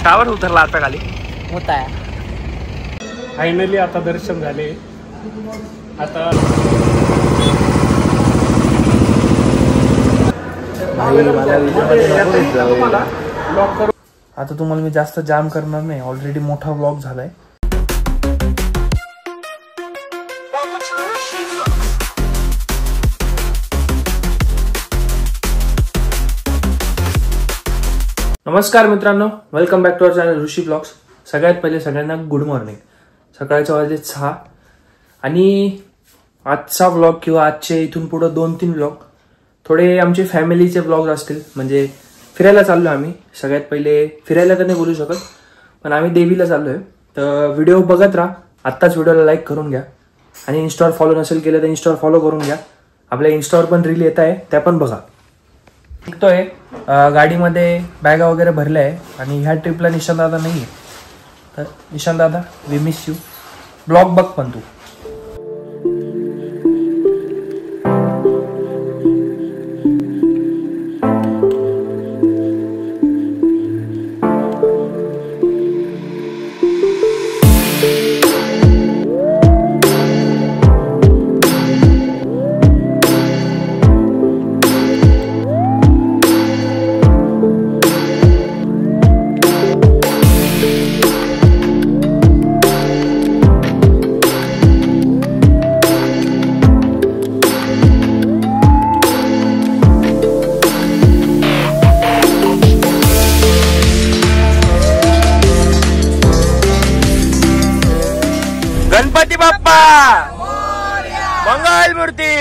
कावर उतरला आता खाली होता है। फायनली आता दर्शन झाले। आता तुम्हाला मी जास्त जाम करणार नाही, ऑलरेडी मोठा व्लॉग झालाय। नमस्कार मित्रांनो, welcome back to our channel Rishi blogs. सगळ्यात पहिले सगळ्यांना गुड मॉर्निंग। सकाळच्या वाजले 6 आणि आजचा व्लॉग किंवा आजचे इथून पुढे 2-3 व्लॉग थोडे आमचे फॅमिलीचे व्लॉग असतील। म्हणजे फिरायला चाललो आम्ही। सगळ्यात पहिले फिरायला तर नाही बोलू शकत, पण आम्ही देवीला चाललोय। तर व्हिडिओ बघत राहा। आत्ताच व्हिडिओला लाईक करून घ्या आणि इन्स्टावर फॉलो नसेल केलं तर इन्स्टावर फॉलो करून घ्या। आपल्या इन्स्टावर पण रील येत आहे, त्या पण बघा। निघतोय गाडीमध्ये, बॅगा वगैरे भरल्या आहे आणि ह्या ट्रिपला निशांत दादा नाही आहे। तर निशांत दादा, वी मिस यू। ब्लॉग बघ पण तू। गणपती बाप्पा मंगल मूर्ती।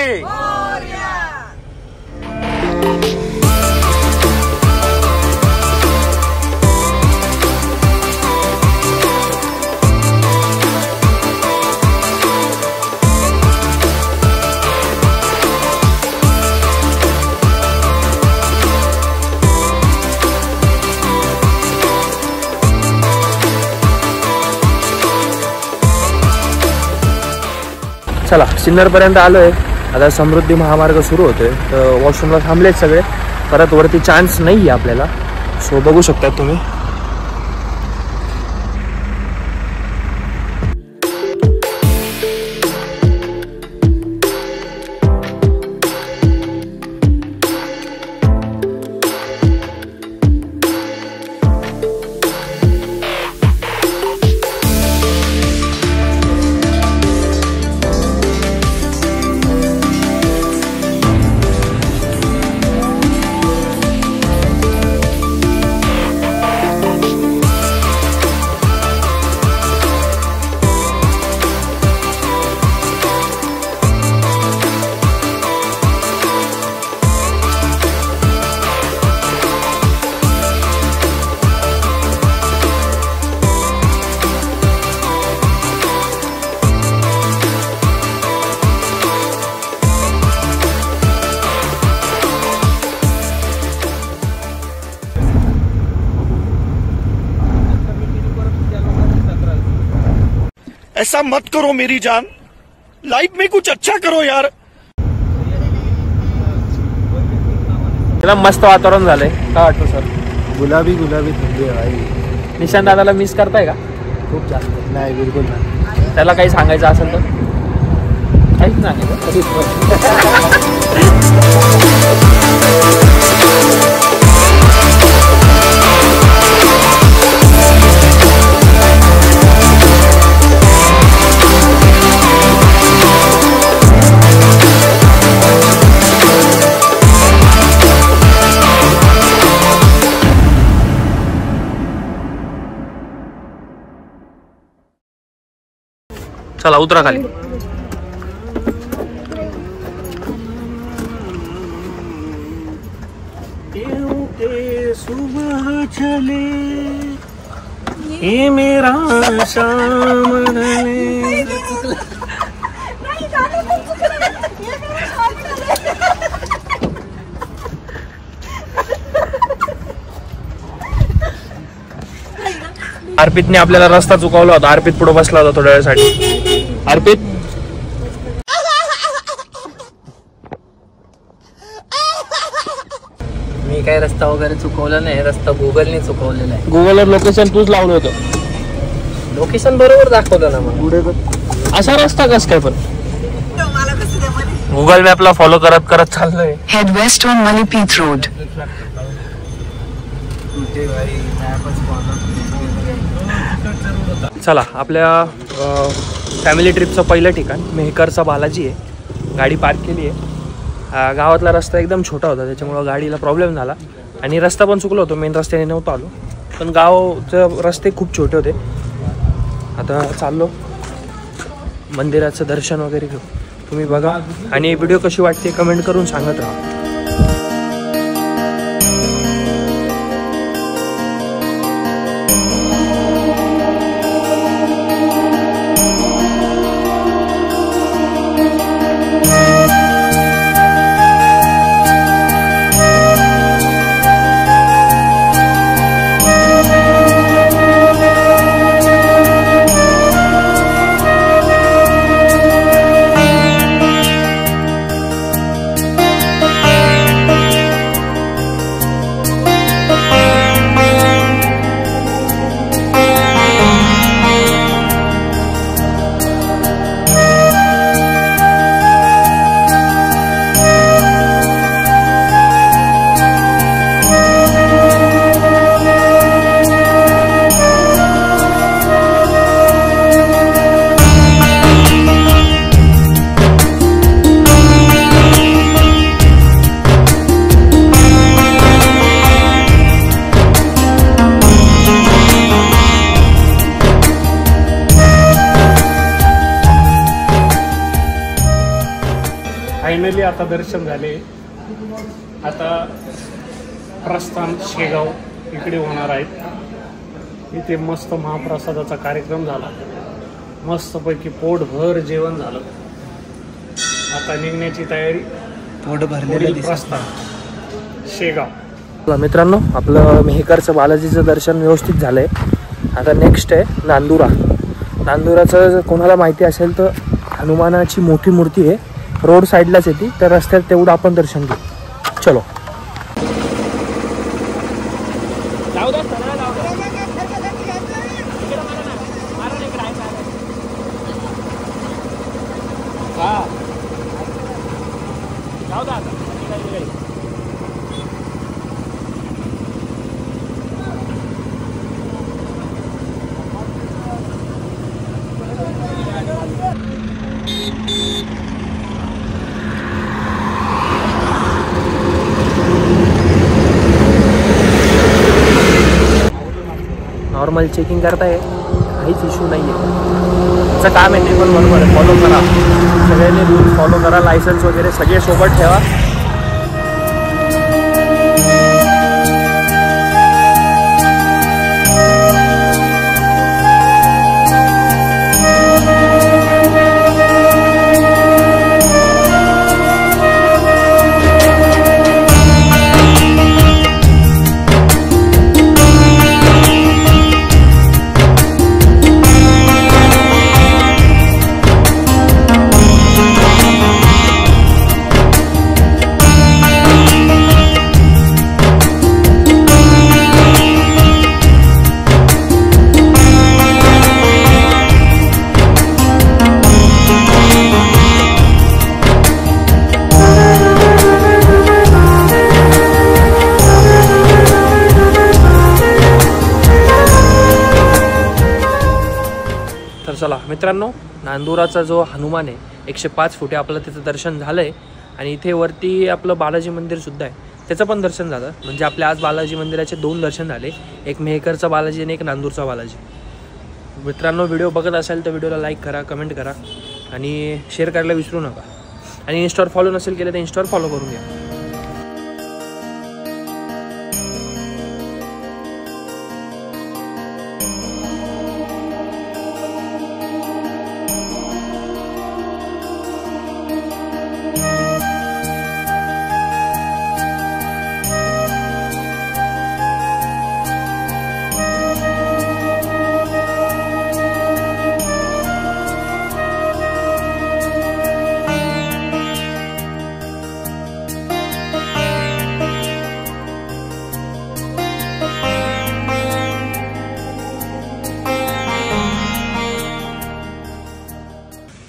चला सिन्नर पर्यंत आलोय। आता समृद्धी महामार्ग सुरू होतोय, तर वॉशरूमला थांबलेत सगळे। परत वरती चान्स नाहीये आपल्याला, सो बघू शकता तुम्ही। ऐसा मत करो मेरी जान, लाइफ में कुछ अच्छा करो यार। मस्त वातावरण झालंय, काय वाटतं सर? गुलाबी गुलाबी थंडी आहे भाई। निशांत दादाला मिस करताय का? खूप जास्त नाही, बिलकुल नाही। त्याला काही सांगायचं असेल तर? काहीच नाही। चला उतरा खाली। सुबह चले ये मेरा शाम अर्पितने आपल्याला रस्ता चुकवला होता। अर्पित पुढे बसला होता थोड्या वेळासाठी। अर्पित मी काही रस्ता वगैरे चुकवला नाही, रस्ता गुगलने चुकवलेला आहे. गुगलवर लोकेशन तूच लावलं होतं. लोकेशन बरोबर दाखवलं ना मग. पुढे असा रस्ता कस काय पण गुगल मॅपला फॉलो करत करत चाललोय. Head west on Malipit Road. चला, आपल्या फॅमिली ट्रिपचं पहिलं ठिकाण मेहकरचा बालाजी आहे. गाडी पार्क केली आहे. गावातला रस्ता एकदम छोटा होता, त्याच्यामुळं गाडीला प्रॉब्लेम झाला आणि रस्ता पण चुकलो होतो. मेन रस्त्याने नव्हतो आलो, पण गावचे रस्ते खूप छोटे होते. आता चाललो, मंदिराचं दर्शन वगैरे घेऊ. तुम्ही बघा आणि व्हिडिओ कशी वाटते कमेंट करून सांगत राहा. फायनली आता दर्शन झाले. आता प्रस्थान शेगाव इकडे होणार आहेत. इथे मस्त महाप्रसादाचा कार्यक्रम झाला, मस्तपैकी पोटभर जेवण झालं. आता निघण्याची तयारी. पोट भरलेलं प्रस्थान शेगाव. मित्रांनो, आपलं मेहकरचं बालाजीचं दर्शन व्यवस्थित झालंय. आता नेक्स्ट आहे नांदुरा. नांदुराचं कोणाला माहिती असेल तर हनुमानाची मोठी मूर्ती आहे, रोड साईडलाच येते, तर रस्त्यात तेवढं आपण दर्शन घेऊ. चलो. नॉर्मल चेकिंग करताय, काहीच इश्यू नाही आहे. तुमचं काम आहे ते पण बरोबर आहे, फॉलो करा. सगळ्यांनी रूल्स फॉलो करा. लायसन्स वगैरे सगळे सोबत ठेवा. तर चला मित्रांनो, नांदुराचा जो हनुमान आहे 105 फुटे, आपलं त्याचं दर्शन झालं आहे. आणि इथे वरती आपलं बालाजी मंदिरसुद्धा आहे, त्याचं पण दर्शन झालं. म्हणजे आपल्या आज बालाजी मंदिराचे 2 दर्शन झाले, एक मेहकरचा बालाजी आणि एक नांदूरचा बालाजी. मित्रांनो, व्हिडिओ बघत असाल तर व्हिडिओला लाईक करा, कमेंट करा आणि शेअर करायला विसरू नका. आणि इन्स्टावर फॉलो नसेल केलं तर इन्स्टावर फॉलो करून घ्या.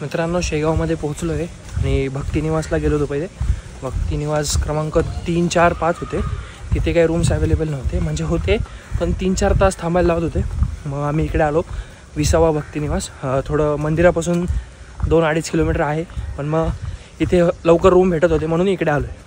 मित्रांनो शेगावमध्ये पोहोचलो आहे आणि भक्तिनिवासला गेलो होतो पहिले. भक्तिनिवास क्रमांक 3, 4, 5 होते. तिथे काही रूम्स अवेलेबल नव्हते, म्हणजे होते पण 3-4 तास थांबायला लावत होते. मग आम्ही इकडे आलो 20वा भक्तिनिवास. थोडं मंदिरापासून 2-2.5 किलोमीटर आहे, पण मग इथे लवकर रूम भेटत होते म्हणून इकडे आलो आहे.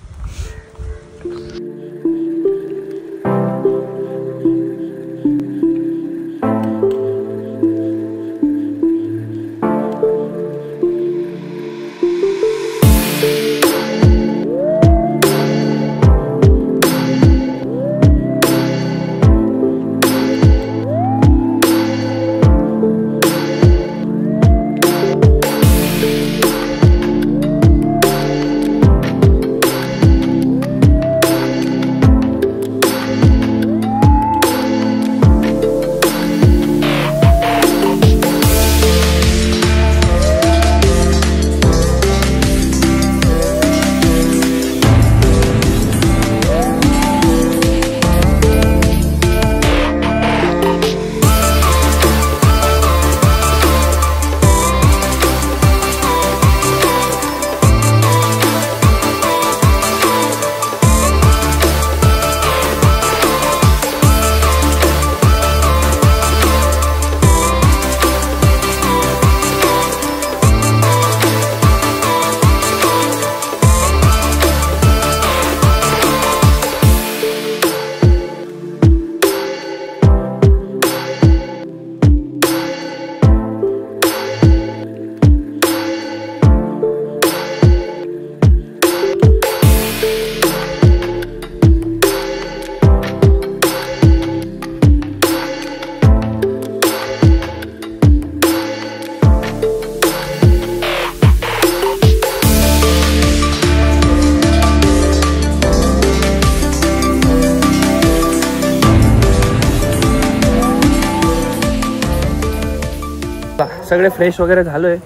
सगळे फ्रेश वगैरे झालो आहे,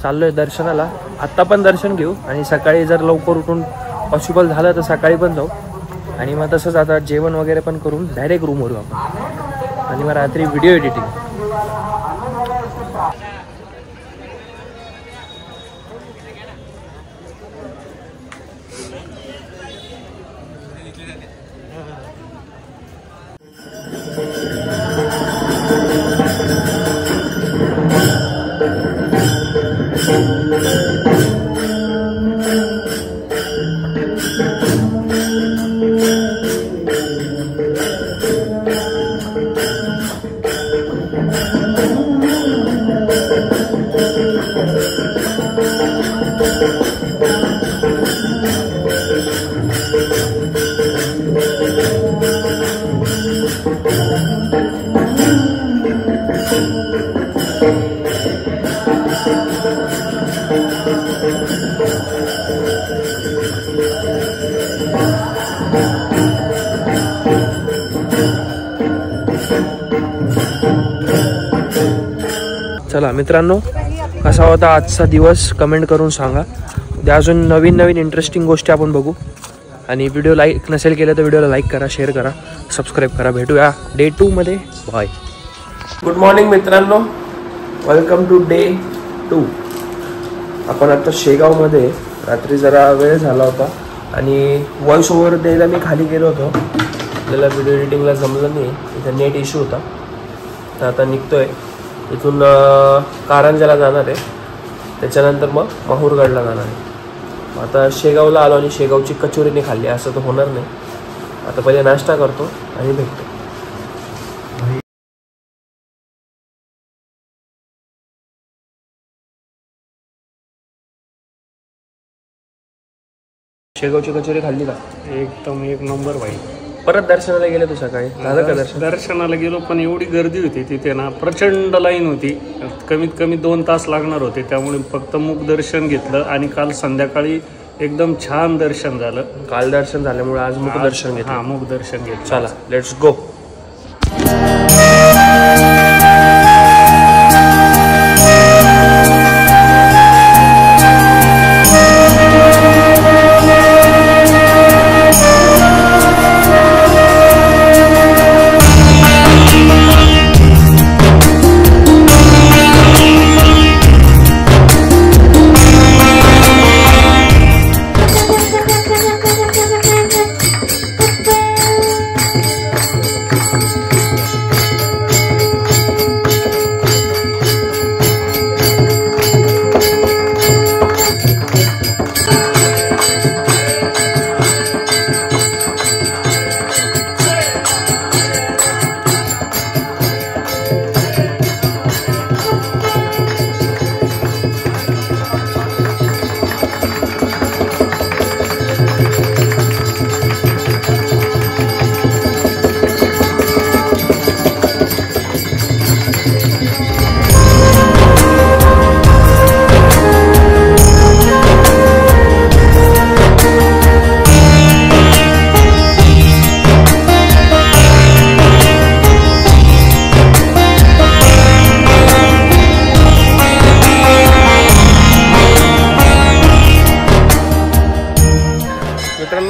चाललो आहे दर्शनाला. आत्ता पण दर्शन घेऊ आणि सकाळी जर लवकर उठून पॉसिबल झालं तर सकाळी पण जाऊ. आणि मग तसंच आता जेवण वगैरे पण करून डायरेक्ट रूमवर जाऊ आपण. आणि मग रात्री व्हिडिओ एडिटिंग. चला मित्रांनो, कसा होता आजचा दिवस कमेंट करून सांगा. उद्या अजून नवीन इंटरेस्टिंग गोष्टी आपण बघू. आणि व्हिडिओ लाईक नसेल केलं तर व्हिडिओला लाईक करा, शेअर करा, सबस्क्राईब करा. भेटूया डे 2 मध्ये. बाय. गुड मॉर्निंग मित्रांनो, वेलकम टू डे 2. आपण आता शेगावमध्ये. रात्री जरा वेळ झाला होता आणि व्हॉइस ओव्हर द्यायला मी खाली गेलो होतो. आपल्याला व्हिडिओ एडिटिंगला जमलं नाही, इथं नेट इश्यू होता. तर आता निघतोय इथून, कारंजाला जाणार आहे, त्याच्यानंतर मग माहूरगडला जाणार आहे. आता शेगावला आलो आणि शेगावची कचोरी नाही खाल्ली असं तर होणार नाही. आता पहिले नाश्ता करतो आणि भेटतो. शेगावची कचोरी खाल्ली का? एकदम एक नंबर भाई. परत दर्शनाला गेले तू सकाळी? झालं का दर्शन? दर्शनाला गेलो पण एवढी गर्दी होती तिथे ना, प्रचंड लाईन होती. कमीत कमी 2 तास लागणार होते. त्यामुळे फक्त मुख दर्शन घेतलं आणि काल संध्याकाळी एकदम छान दर्शन झालं. काल दर्शन झाल्यामुळे आज मुख दर्शन घेतलं. हां, मुख दर्शन घेतलं. चला लेट्स गो.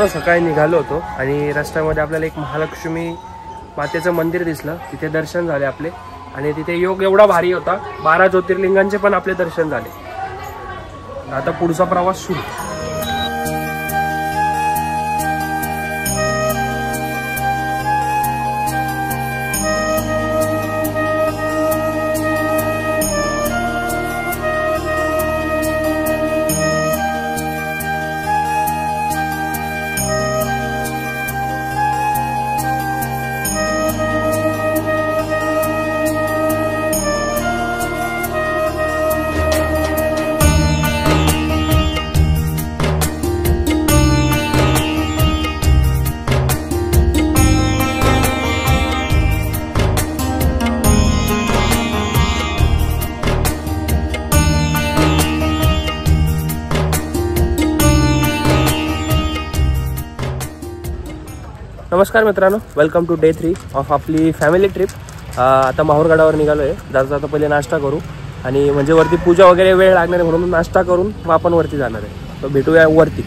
सकाळी निघालो होतो आणि रस्त्यामध्ये आपल्याला एक महालक्ष्मी मातेचं मंदिर दिसलं, तिथे दर्शन झाले आपले आणि तिथे योग एवढा भारी होता, 12 ज्योतिर्लिंगांचे पण आपले दर्शन झाले. आता पुढचा प्रवास सुरू. नमस्कार मित्रांनो, वेलकम टू डे 3 ऑफ आपली फॅमिली ट्रिप. आता माहूरगडावर निघालो आहे. जाता पहिले नाश्ता करू आणि म्हणजे वरती पूजा वगैरे वेळ लागणार आहे म्हणून नाश्ता करून मग आपण वरती जाणार आहे. तर भेटूया वरती.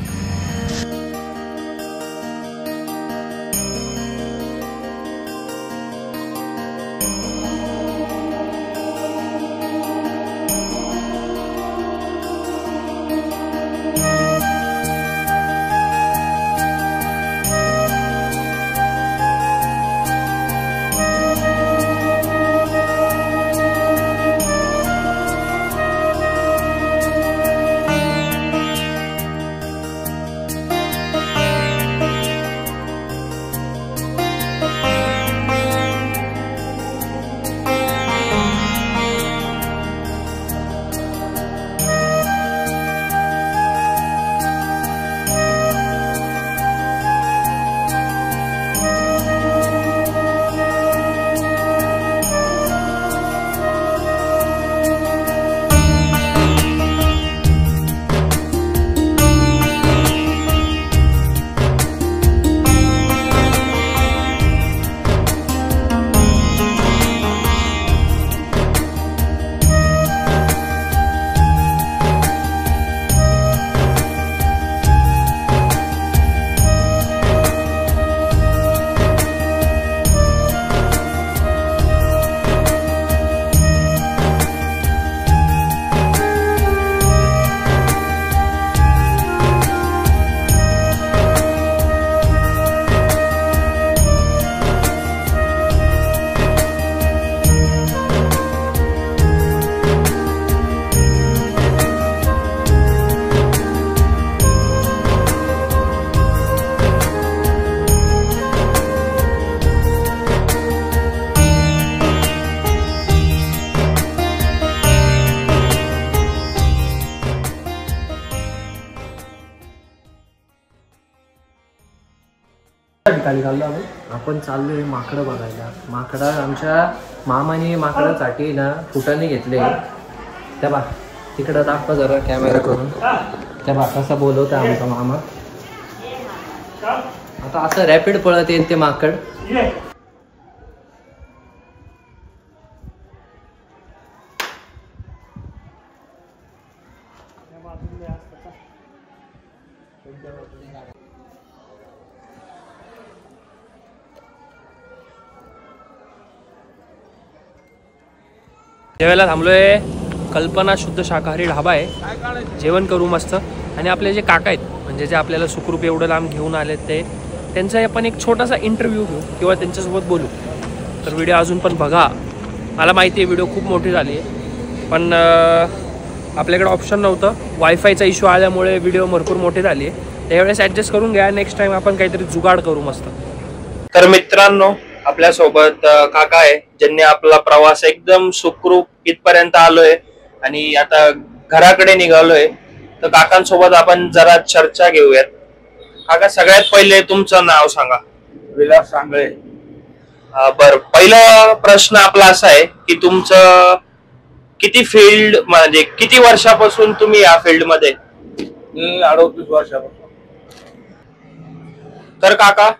ठिकाणी चाललो आपण चाललोय माकडं बघायला. माकडं आमच्या मामाने माकडासाठी ना फुटाने घेतले. त्या बा तिकडं दाखवा जरा कॅमेरा करून. त्या बा कसा बोलवता आमचा मामा. आता असं रॅपिड पळत येईल ते माकड. जेवायला थांबलोय. कल्पना शुद्ध शाकाहारी ढाबा आहे. जेवण करू मस्त. आणि आपले जे काका आहेत म्हणजे जे आपल्याला सुखरूप एवढं लांब घेऊन आले ते त्यांचा आपण एक छोटासा इंटरव्ह्यू घेऊ किंवा त्यांच्यासोबत बोलू. तर व्हिडिओ अजून पण बघा. मला माहिती आहे व्हिडिओ खूप मोठी झाली आहे पण आपल्याकडे ऑप्शन नव्हतं. वायफायचा इश्यू आल्यामुळे व्हिडिओ भरपूर मोठी झाली आहे. त्यावेळेस ॲडजस्ट करून घ्या. नेक्स्ट टाइम आपण काहीतरी जुगाड करू मस्त. तर मित्रांनो आपल्यासोबत काका आहे ज्यांनी आपला प्रवास एकदम सुखरूप इथपर्यंत आलोय आणि आता घराकडे निघालोय. तर काकांसोबत आपण जरा चर्चा घेऊयात. काका सगळ्यात पहिले तुमचं नाव सांगा. विलास सांगळे. बर, पहिला प्रश्न आपला असा आहे की तुमचं किती फील्ड म्हणजे किती वर्षापासून तुम्ही या फील्ड मध्ये? मी 38 वर्षापासून. तर काका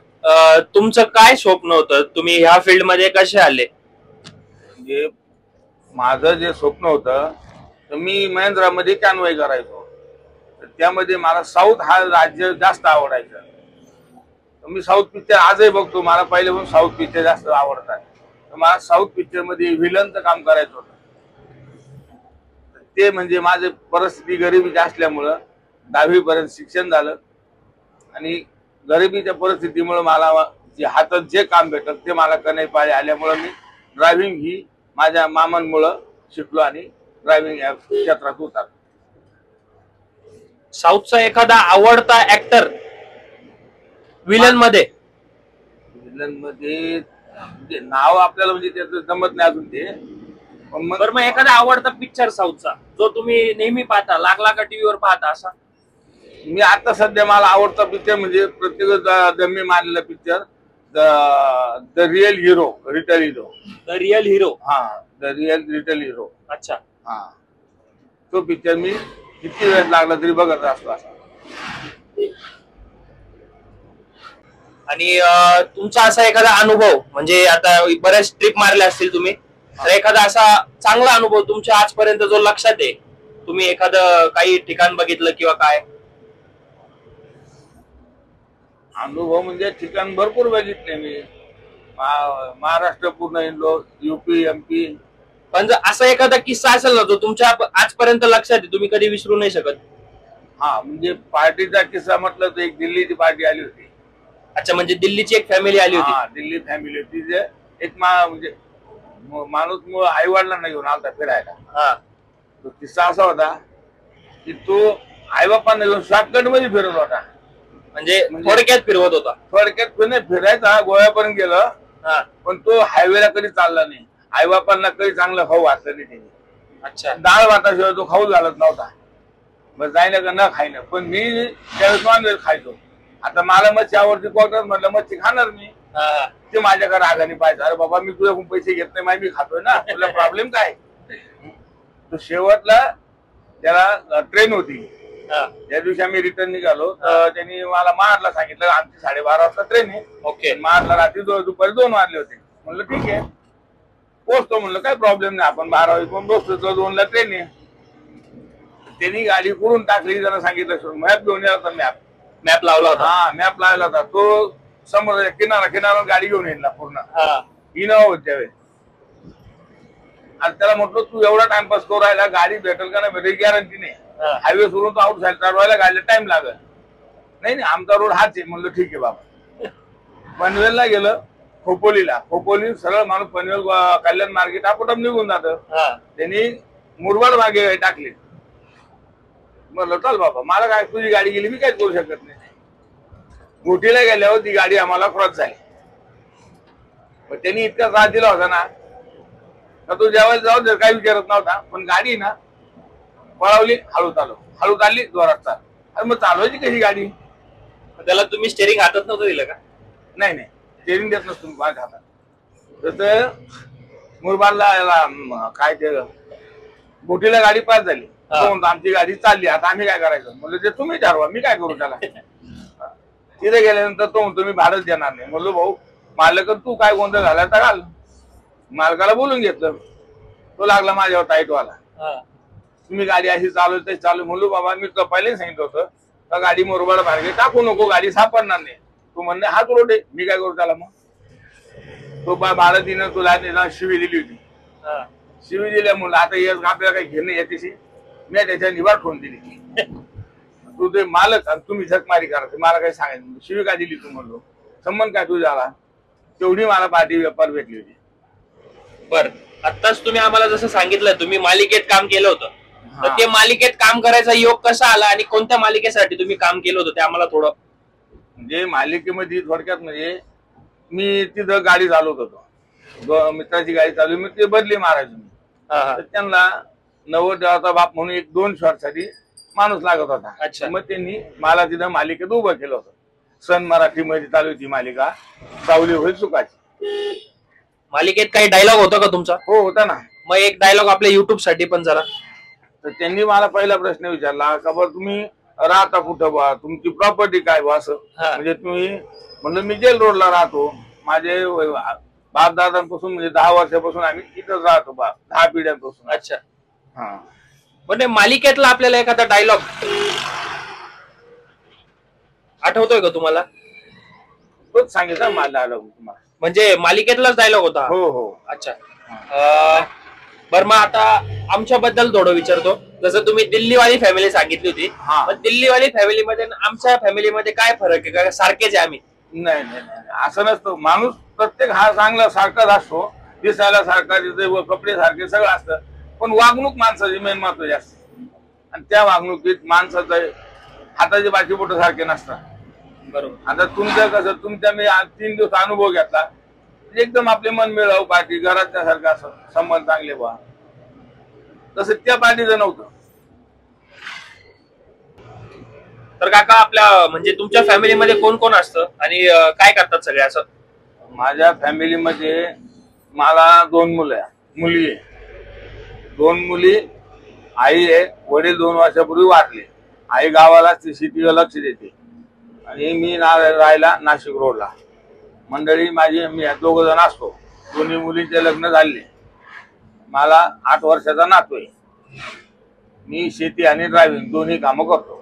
तुमचं काय स्वप्न होतं? तुम्ही ह्या फील्ड मध्ये कसे आले? म्हणजे माझं जे स्वप्न होतं तर मी महिंद्रामध्ये कॅनवाय करायचो. तर त्यामध्ये मला साऊथ हा राज्य जास्त आवडायचं. मी साऊथ पिक्चर आजही बघतो. मला पहिल्यापासून साऊथ पिक्चर जास्त आवडतात. मला साऊथ पिक्चर मध्ये व्हिलनचं काम करायचं होतं. ते म्हणजे माझी परिस्थिती गरिबीची असल्यामुळं 10वी पर्यंत शिक्षण झालं आणि गरिबीच्या परिस्थितीमुळे मला हातात जे काम भेटलं ते मला करणे पाहिजे आल्यामुळं मी ड्रायव्हिंग ही माझ्या मामांमुळं शिकलो आणि ड्रायव्हिंग या क्षेत्रात उतरलो. साऊथचा एखादा आवडता ऍक्टर विलन मध्ये? विलन मध्ये नाव आपल्याला म्हणजे त्याचं जमत नाही अजून ते. बरं, मग एखादा आवडता पिक्चर साऊथचा जो तुम्ही नेहमी पाहता, लागला का टीव्हीवर पाहता असा? मी आता सध्या मला आवडता पिक्चर म्हणजे प्रत्येक जन्मी मारलेला picture the real hero, little hero. The real hero? हा, द रिअल लिटल हिरो. अच्छा. हा, तो पिक्चर मी किती वेळ लागला तरी बघत असतो असा. आणि तुमचा असा एखादा अनुभव म्हणजे आता बऱ्याच ट्रिप मारल्या असतील तुम्ही, तर एखादा असा चांगला अनुभव तुमच्या आजपर्यंत जो लक्षात आहे, तुम्ही एखादं काही ठिकाण बघितलं किंवा काय? अनुभव म्हणजे ठिकाण भरपूर बघितले मी. महाराष्ट्र पूर्ण हिंडलो, UP MP. पण असा एखादा किस्सा असेल ना जो तुमच्या आजपर्यंत लक्षात आहे, तुम्ही कधी विसरू नाही शकत? हा, म्हणजे पार्टीचा किस्सा म्हटलं तर एक दिल्लीची पार्टी आली होती. अच्छा, म्हणजे दिल्लीची एक फॅमिली आली होती? हा, दिल्ली फॅमिली होती. जे एक म्हणजे माणूस आई वडिलांना घेऊन आलता फिरायला. हा, तो किस्सा असा होता की तो आई बापांना घेऊन शॉर्टकट मध्ये फिरत होता. म्हणजे थोडक्यात फिरवत होता? थोडक्यात फिरायचा, गोव्यापर्यंत गेलं. पण तो हायवेला कधी चालला नाही. आई बापांना कधी चांगलं खाऊ घातलं नाही त्याने. अच्छा. डाळ भाताशिवाय तो खाऊ घालत नव्हता. मग जायला का न खायला, पण मी त्यावेळेस नॉनव्हेज खायचो. आता मला मच्छी आवडती, कोकणात म्हटलं मच्छी खाणार मी. ते माझ्याकडे रागाने पाहिजे, अरे बाबा मी तुझ्याकडून पैसे घेत नाही, मी खातोय ना, तुला प्रॉब्लेम काय? तो शेवटला त्याला ट्रेन होती. त्या दिवशी आम्ही रिटर्न निघालो तर त्यांनी मला महाडला सांगितलं आमची 12:30 वाजता ट्रेन आहे. ओके. महाडला रात्री दुपारी 2 वाजले होते. म्हणलं ठीक आहे, पोहोचतो म्हणलं, काय प्रॉब्लेम नाही, आपण 12 वाजेपर्यंत पोहोचतो, 2ला ट्रेन आहे. त्यांनी गाडी करून टाकली. जरा सांगितलं मॅप घेऊन यायला होता. मॅप लावला होता? हा, मॅप लावला होता. तो समोर किनारा गाडी घेऊन येईल पूर्ण. इनोवा होती त्यावेळेस. आणि त्याला म्हटलं तू एवढा टाइमपास करू राहिला, गाडी भेटेल का नाही भेटेल गॅरंटी नाही. हायवे सोडून तो आउट साईड चालवायला गाडीला टाइम लागल. नाही आमचा रोड हाच आहे. म्हणलं ठीक आहे बाबा. पनवेलला गेलं, खोपोली सरळ माणूस पनवेल कल्याण मार्केट आपोआप निघून जातं. त्यांनी मुरबाड मागे टाकली. म्हणलं चल बाबा, मला काय, तुझी गाडी गेली मी काय करू शकत नाही. गोटीला गेल्यावर ती गाडी आम्हाला क्रॉस झाली. पण त्यांनी इतका त्रास दिला होता ना, तो जेवायला जाऊ दे काही विचारत नव्हता. पण गाडी ना पळवली, हळू चालली, जोरात चाल. अरे मग चालवायची कशी गाडी? त्याला तुम्ही स्टेरिंग हातात नव्हतं दिलं का? नाही, स्टेरिंग देत नसतो माझ्या हातात. तसं मुरबाडला काय ते गोटीला गाडी पास झाली. आमची गाडी चालली, आता आम्ही काय करायचं? म्हणलं ते तुम्ही ठरवा, मी काय करू त्याला. तिथे गेल्यानंतर तो म्हणतो मी भाडंच देणार नाही. म्हणलो भाऊ मालक तू काय गोंधळ झाला तर घाल. मालकाला बोलून घेतलं. तो लागला माझ्यावर टाईटवाला, तुम्ही गाडी अशी चालू तशी चालू. म्हणलो बाबा मी तर पहिलेच सांगितलं होतं का गाडी मुरबाड मार्गे टाकू नको, गाडी सापडणार नाही. तू म्हणणे हाच रोड आहे, मी काय करू त्याला? मग तो भाडं दिनं तुला शिवी दिली होती. शिवी दिल्या म्हणलं आता येस आपल्याला काही घेणं याच्याशी. मी त्याच्या निवाड ठेवून दिली. तू ते मालक आणि तुम्ही झकमारी करा, मला काही सांगायचं. शिवी का दिली तू? म्हणलो संबंध काय तुझ्याला? तेवढी मला पार्टी व्यापार भेटली होती. बर, आत्ताच तुम्ही आम्हाला जसं सांगितलं तुम्ही मालिकेत काम केलं होतं, तर ते मालिकेत काम करायचा योग कसा आला आणि कोणत्या मालिकेसाठी तुम्ही काम केलं होतं ते आम्हाला थोडं. म्हणजे मालिकेमध्ये थोडक्यात म्हणजे मी तिथं गाडी चालवत होतो, मित्राची गाडी चालू, मी ते बदली मारायचो मी. तर त्यांना नवरदेवाचा बाप म्हणून 1-2 शॉटसाठी माणूस लागत होता. अच्छा. मग त्यांनी मला तिथं मालिकेत उभं केलं होतं. सन मराठी मध्ये चालू होती मालिका, सावली होईल सुखाची. मालिकेत काही डायलॉग होता का तुमचा? हो होता ना. मग एक डायलॉग आपल्या युट्यूब साठी पण जरा. तर त्यांनी मला पहिला प्रश्न विचारला का बरं तुम्ही राहता कुठं बा, तुमची प्रॉपर्टी काय बा असं. म्हणजे तुम्ही म्हणलं मी जेल रोडला राहतो, माझे बाप दादांपासून म्हणजे 10 वर्षापासून आम्ही इथंच राहतो बा, 10 पिढ्यांपासून. अच्छा. हा, पण मालिकेतला आपल्याला एखादा डायलॉग आठवतोय का तुम्हाला? तोच सांगितलं मला डायलॉग तुम्हाला. म्हणजे मालिकेतलाच डायलॉग होता. हो हो. अच्छा. बरं मग आता आमच्याबद्दल थोडं विचारतो. जसं तुम्ही दिल्लीवाली फॅमिली सांगितली होती, पण दिल्लीवाली फॅमिलीमध्ये आमच्या फॅमिलीमध्ये काय फरक आहे का? सारखेच आहे आम्ही? नाही नाही असं नसतं. माणूस प्रत्येक हा चांगला सारखाच असतो, दिसायला सारखा, तिथे कपडे सारखे सगळं असतं, पण वागणूक माणसाची मेन महत्वाची असते. आणि त्या वागणुकीत माणसाचं हाताचे बाकी बोट सारखे नसतात. बरोबर. आता तुमचं कसं, तुमच्या मी 3 दिवस अनुभव घेतला, एकदम आपले मन मिळावं, पाठी घरातल्या सारखं असं संबंध चांगले व्हा, तसं त्या पाठीचं नव्हतं. तर काका आपल्या म्हणजे तुमच्या फॅमिलीमध्ये कोण कोण असतं आणि काय करतात सगळे असं? माझ्या फॅमिलीमध्ये मला 2 मुलं आहे, मुली आहे. 2 मुली, आई आहे. वडील 2 वर्षापूर्वी वारले. आई गावाला शेतीवर लक्ष देते आणि मी राहायला नाशिक रोडला. मंडळी माझी, मी 2 जण असतो. दोन्ही मुलींचे लग्न झाले. मला 8 वर्षाचा नातू आहे. मी शेती आणि ड्रायव्हिंग दोन्ही कामं करतो.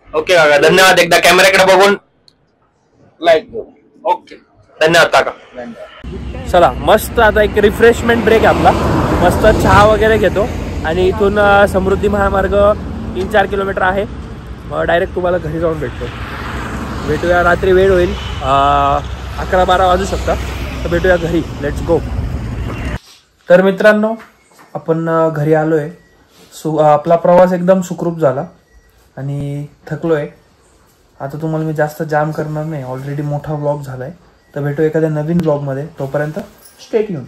ओके काका, धन्यवाद. एकदा कॅमेऱ्याकडे बघून लाईक करू. ओके, धन्यवाद काका. चला, मस्त आता एक रिफ्रेशमेंट ब्रेक आहे आपला. मस्त चहा वगैरे घेतो आणि इथून समृद्धी महामार्ग 3-4 किलोमीटर आहे. मग डायरेक्ट तुम्हाला घरी जाऊन भेटूया. रात्री वेळ होईल, 11-12 वाजू शकतात. तर भेटूया घरी. Let's go. तर मित्रांनो, आपण घरी आलोय. आपला प्रवास एकदम सुखरूप झाला आणि थकलोय. आता तुम्हाला मी जास्त जाम करणार नाही, ऑलरेडी मोठा व्लॉग झालाय. तर भेटू एखाद्या नवीन व्लॉगमध्ये. तोपर्यंत स्टे ट्यून्ड.